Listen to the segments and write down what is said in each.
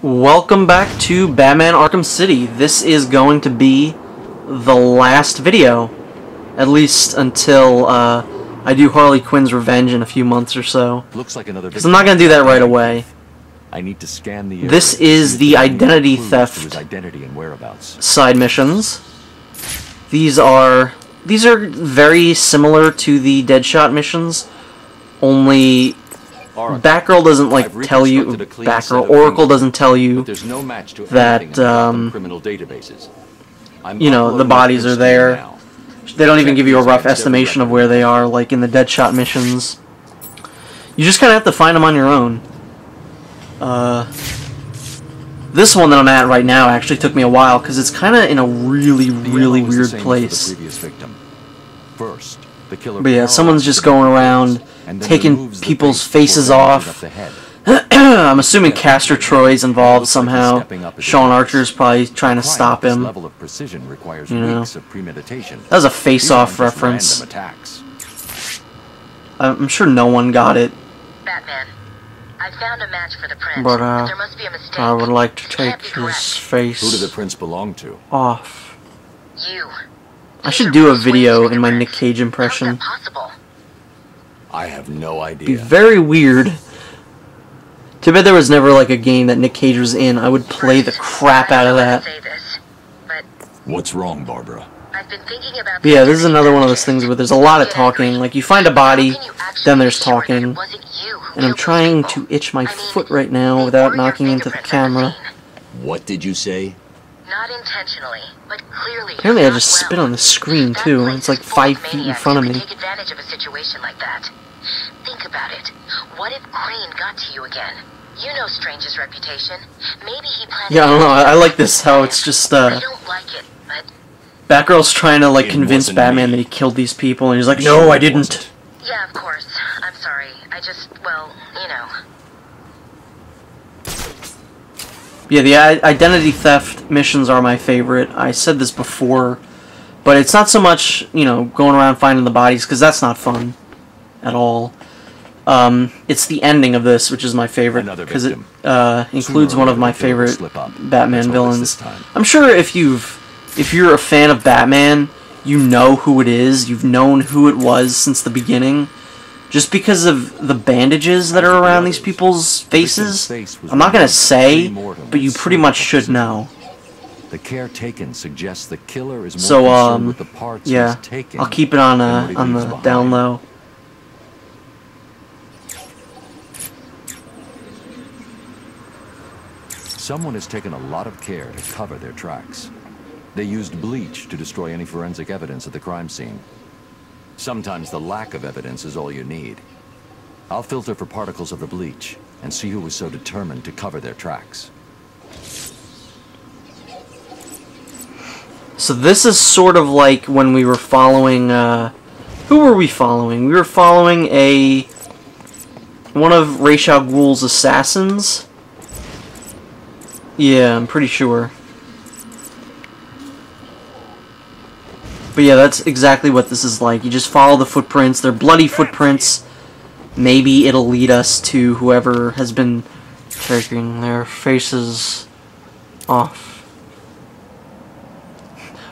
Welcome back to Batman Arkham City. This is going to be the last video, at least until I do Harley Quinn's Revenge in a few months or so. Looks like another. Because I'm not going to do that right away. I need to scan the. This is the identity theft identity and whereabouts side missions. These are very similar to the Deadshot missions, only Batgirl doesn't tell you. Oracle doesn't tell you that criminal databases. You know, the bodies are there. They don't even give you a rough estimation of where they are, like in the Deadshot missions. You just kind of have to find them on your own. This one that I'm at right now actually took me a while because it's kind of in a really weird place. But yeah, someone's just going around taking people's faces off. I'm assuming Castor Troy's involved somehow. Sean Archer's probably trying to stop him. You know, that was a face-off reference. I'm sure no one got it. Batman, I found a match for the print, but there must be a mistake. I would like to take his face Who do the prints belong to? off. You. I should do a video in my Nick Cage impression. How's that possible? I have no idea. Be very weird. Too bad there was never like a game that Nick Cage was in. I would play the crap out of that. What's wrong, Barbara? I've been thinking about But yeah, this is another one of those things where there's a lot of talking. Like, you find a body, then there's talking. And I'm trying to itch my foot right now without knocking into the camera. What did you say? Not intentionally, but clearly. Apparently I just spit on the screen too, and it's like 5 feet in front of me. Take advantage of a situation like that. Think about it. What if Crane got to you again? You know Strange's reputation. Maybe he planned. Yeah, I don't know. I like this how it's just I don't like it, but Batgirl's trying to like convince Batman that he killed these people, and he's like, "No, I didn't." yeah, of course. I'm sorry. I just, well, you know. Yeah, the identity theft missions are my favorite. I said this before, but it's not so much, you know, going around finding the bodies, because that's not fun at all. It's the ending of this, which is my favorite, because it includes one of my favorite Batman villains. I'm sure if you're a fan of Batman, you know who it is. You've known who it was since the beginning. Just because of the bandages that are around these people's faces, I'm not gonna say, but you pretty much should know. The care taken suggests the killer is more So, concerned with the parts yeah, he's taken I'll keep it on than what he leaves the behind. down low. Someone has taken a lot of care to cover their tracks. They used bleach to destroy any forensic evidence at the crime scene. Sometimes the lack of evidence is all you need. I'll filter for particles of the bleach and see who was so determined to cover their tracks. So this is sort of like when we were following, who were we following? We were following one of Ra's al Ghul's assassins. Yeah, I'm pretty sure. But yeah, that's exactly what this is like. You just follow the footprints. They're bloody footprints. Maybe it'll lead us to whoever has been taking their faces off.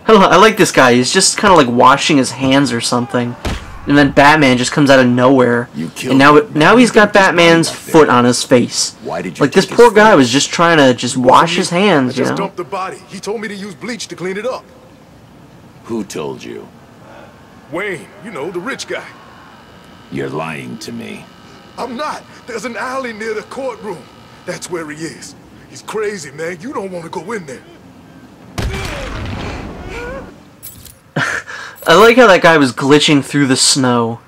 I don't know, I like this guy. He's just kind of like washing his hands or something. And then Batman just comes out of nowhere. And now he's got Batman's foot on his face. Like, this poor guy was just trying to just wash his hands, you know? I just dumped the body. He told me to use bleach to clean it up. Who told you? Wayne, you know, the rich guy. You're lying to me. I'm not. There's an alley near the courtroom. That's where he is. He's crazy, man. You don't want to go in there. I like how that guy was glitching through the snow.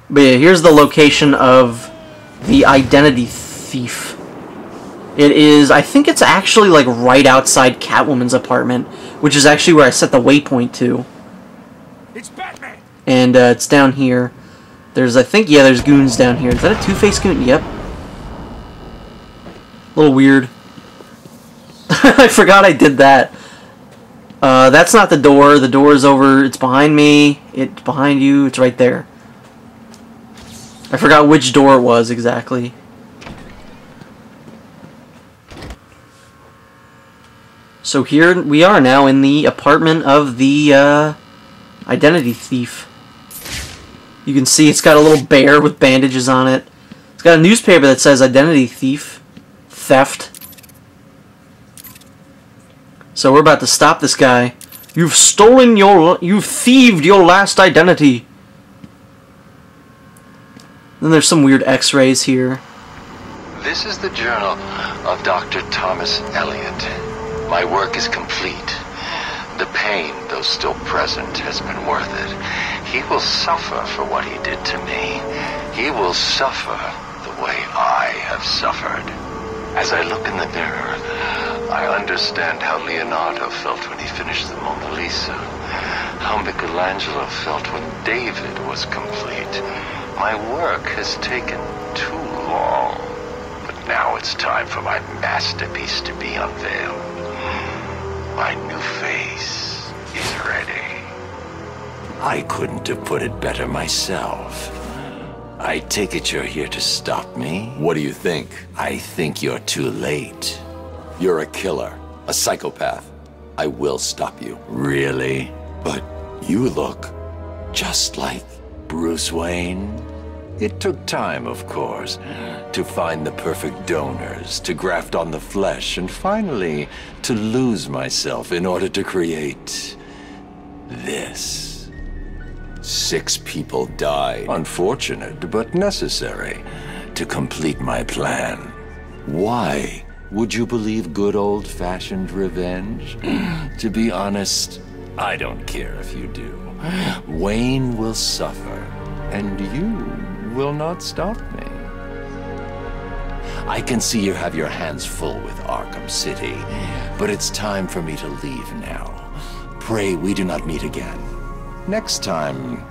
But yeah, here's the location of the identity thief. It is, I think it's actually like right outside Catwoman's apartment, which is actually where I set the waypoint to. It's Batman. And it's down here. There's, I think, yeah, there's goons down here. Is that a Two-Face goon? Yep. A little weird. I forgot I did that. That's not the door. The door is over. It's behind me. It's behind you. It's right there. I forgot which door it was exactly. So here we are now in the apartment of the identity thief. You can see it's got a little bear with bandages on it. It's got a newspaper that says identity thief. Theft. So we're about to stop this guy. You've thieved your last identity. Then there's some weird x-rays here. This is the journal of Dr. Thomas Elliot. My work is complete. The pain, though still present, has been worth it. He will suffer for what he did to me. He will suffer the way I have suffered. As I look in the mirror, I understand how Leonardo felt when he finished the Mona Lisa. How Michelangelo felt when David was complete. My work has taken too long. But now it's time for my masterpiece to be unveiled. My new face is ready. I couldn't have put it better myself. I take it you're here to stop me? What do you think? I think you're too late. You're a killer, a psychopath. I will stop you. Really? But you look just like Bruce Wayne. It took time, of course, to find the perfect donors, to graft on the flesh, and finally to lose myself in order to create this. 6 people died. Unfortunate, but necessary to complete my plan. Why would you believe good old-fashioned revenge? To be honest, I don't care if you do. Wayne will suffer, and you will not stop me. I can see you have your hands full with Arkham City, but it's time for me to leave now. Pray we do not meet again. Next time,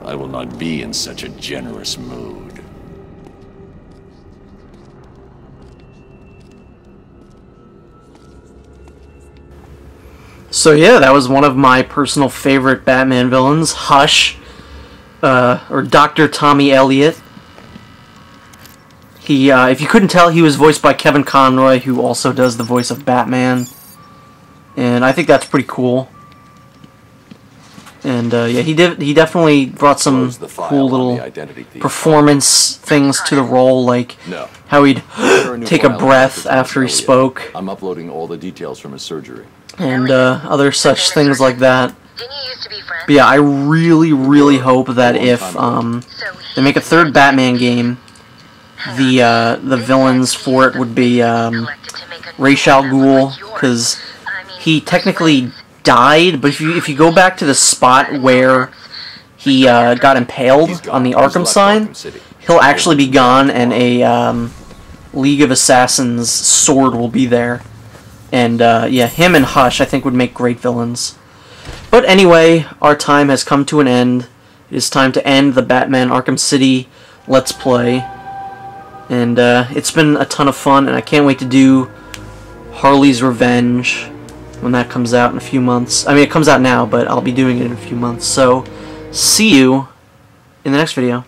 I will not be in such a generous mood. So yeah, that was one of my personal favorite Batman villains, Hush. Or Dr. Tommy Elliot. He, if you couldn't tell, he was voiced by Kevin Conroy, who also does the voice of Batman. And I think that's pretty cool. And, yeah, he definitely brought some cool little performance things to the role, like how he'd take a breath after he spoke. I'm uploading all the details from his surgery. And, other such things like that. But yeah, I really, really hope that if they make a third Batman game, the villains for it would be Ra's al Ghul, because he technically died. But if you go back to the spot where he got impaled on the Arkham sign, he'll actually be gone, and a League of Assassins sword will be there. And yeah, him and Hush I think would make great villains. But anyway, our time has come to an end. It is time to end the Batman Arkham City Let's Play. And it's been a ton of fun, and I can't wait to do Harley's Revenge when that comes out in a few months. I mean, it comes out now, but I'll be doing it in a few months. So, see you in the next video.